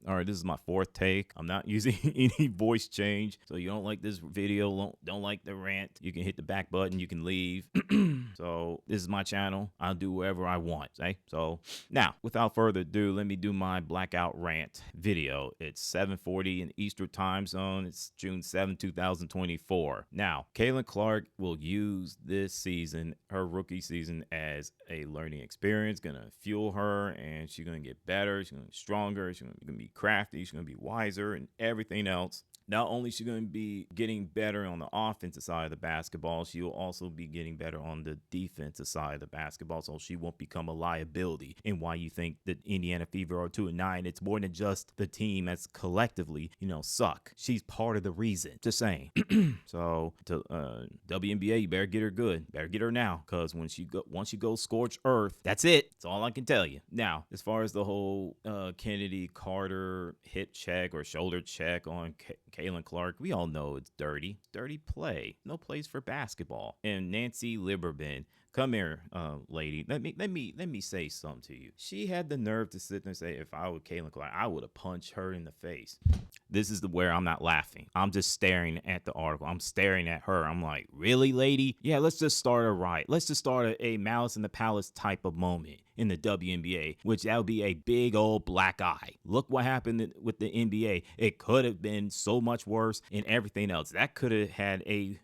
All right, this is my fourth take. I'm not using any voice change. So you don't like this video, don't like the rant, you can hit the back button, you can leave. So this is my channel. I'll do whatever I want. Okay? So now, without further ado, let me do my blackout rant video. It's 7:40 in Eastern time zone. It's June 7, 2024. Now, Caitlin Clark will use this season, her rookie season, as a learning experience. Gonna fuel her, and she's gonna get better. She's gonna get stronger. She's gonna be crafty. She's gonna be wiser, and everything else. Not only is she going to be getting better on the offensive side of the basketball, she will also be getting better on the defensive side of the basketball, so she won't become a liability. And why you think that Indiana Fever are 2-9, it's more than just the team that's collectively, suck. She's part of the reason. Just saying. So to WNBA, you better get her good. Better get her now, because once she goes scorched earth, that's it. That's all I can tell you. Now, as far as the whole Kennedy Carter hip check or shoulder check on Caitlin Clark, we all know it's dirty play. No place for basketball. And Nancy Lieberman, come here, lady. Let me say something to you. She had the nerve to sit there and say, if I were Caitlin Clark, I would have punched her in the face. This is where I'm not laughing. I'm just staring at the article. I'm staring at her. I'm like, really, lady? Yeah, let's just start a riot. Let's just start a Malice in the Palace type of moment in the WNBA, which that would be a big old black eye. Look what happened with the NBA. It could have been so much worse and everything else. That could have had a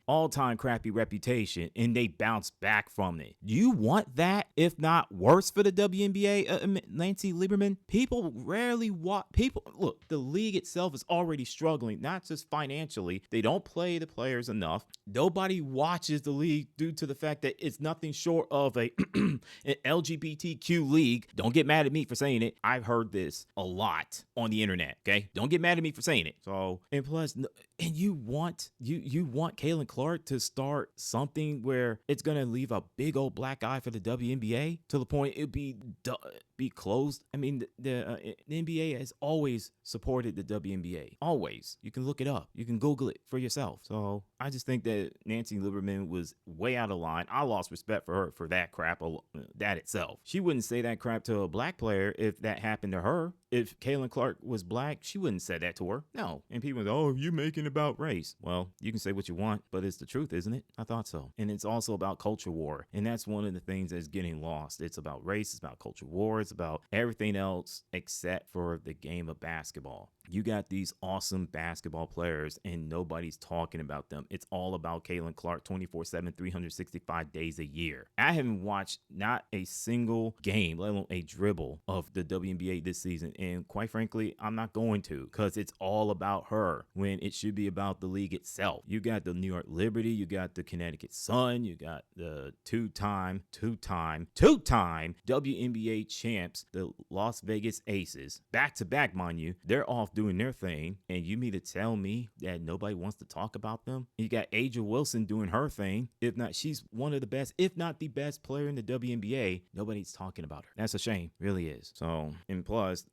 all-time crappy reputation, and they bounced back from it. You want that, if not worse, for the WNBA, Nancy Lieberman? People rarely watch. Look, the league itself is already struggling, not just financially. They don't play the players enough. Nobody watches the league due to the fact that it's nothing short of an LGBTQ league. Don't get mad at me for saying it. I've heard this a lot on the internet. Okay, don't get mad at me for saying it. So, and plus, and you want Caitlin Clark to start something where it's gonna leave a big old black eye for the WNBA to the point it'd be closed. I mean, the NBA has always supported the WNBA. Always. You can look it up. You can Google it for yourself. So I just think that Nancy Lieberman was way out of line. I lost respect for her for that crap, that itself. She wouldn't say that crap to a black player if that happened to her. If Caitlin Clark was black, she wouldn't say that to her. No. And people go, oh, you're making about race. Well, you can say what you want, but it's the truth, isn't it? I thought so. And it's also about culture war. And that's one of the things that's getting lost. It's about race. It's about culture war. It's about everything else except for the game of basketball. You got these awesome basketball players and nobody's talking about them. It's all about Caitlin Clark 24/7, 365 days a year. I haven't watched not a single game, let alone a dribble of the WNBA this season. And quite frankly, I'm not going to, because it's all about her when it should be about the league itself. You got the New York Liberty, you got the Connecticut Sun, you got the two-time WNBA champs, the Las Vegas Aces, back-to-back, mind you. They're off doing their thing, and you mean to tell me that nobody wants to talk about them? You got Aja Wilson doing her thing. If not, she's one of the best, if not the best player in the WNBA. Nobody's talking about her. That's a shame. Really is. So, and plus,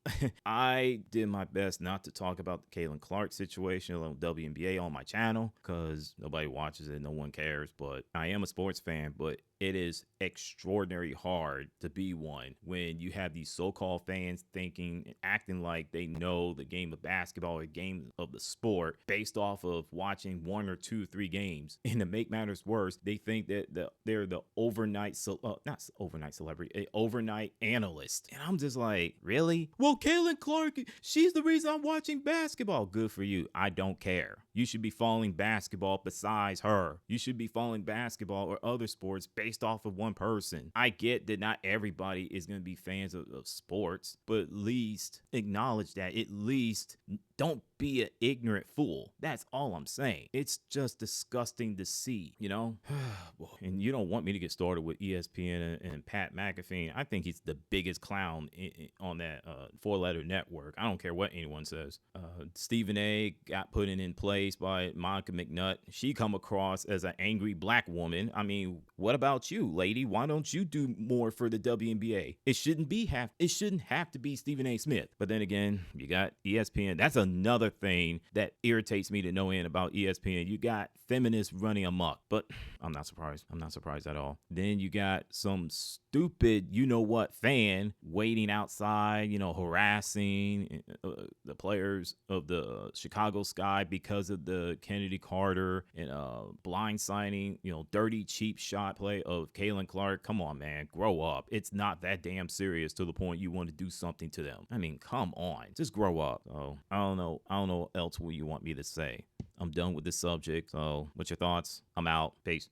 I did my best not to talk about the Caitlin Clark situation on WNBA on my channel, because nobody watches it, no one cares. But I am a sports fan, but it is extraordinary hard to be one when you have these so-called fans thinking and acting like they know the game of basketball or game of the sport based off of watching 1 or 2 or 3 games. And to make matters worse, they think that they're the overnight overnight analyst. And I'm just like, really? Well, Caitlin Clark, she's the reason I'm watching basketball. Good for you. I don't care. You should be following basketball besides her. You should be following basketball or other sports based off of one person. I get that not everybody is going to be fans of sports, but at least acknowledge that. At least don't be an ignorant fool. That's all I'm saying. It's just disgusting to see, And you don't want me to get started with ESPN and Pat McAfee. I think he's the biggest clown on that 4-letter network. I don't care what anyone says. Stephen A. got put in place by Monica McNutt. She come across as an angry black woman. I mean, what about about you, lady? Why don't you do more for the WNBA? It shouldn't have to be Stephen A. Smith. But then again, you got ESPN. That's another thing that irritates me to no end about ESPN. You got feminists running amok, but I'm not surprised. I'm not surprised at all. Then you got some stupid, you know what, fan waiting outside, harassing the players of the Chicago Sky because of the Kennedy Carter and blind signing, dirty cheap shot play of Caitlin Clark. Come on, man, grow up. It's not that damn serious to the point you want to do something to them. I mean, come on, just grow up. So I don't know what else will you want me to say. I'm done with this subject. So what's your thoughts? I'm out. Peace.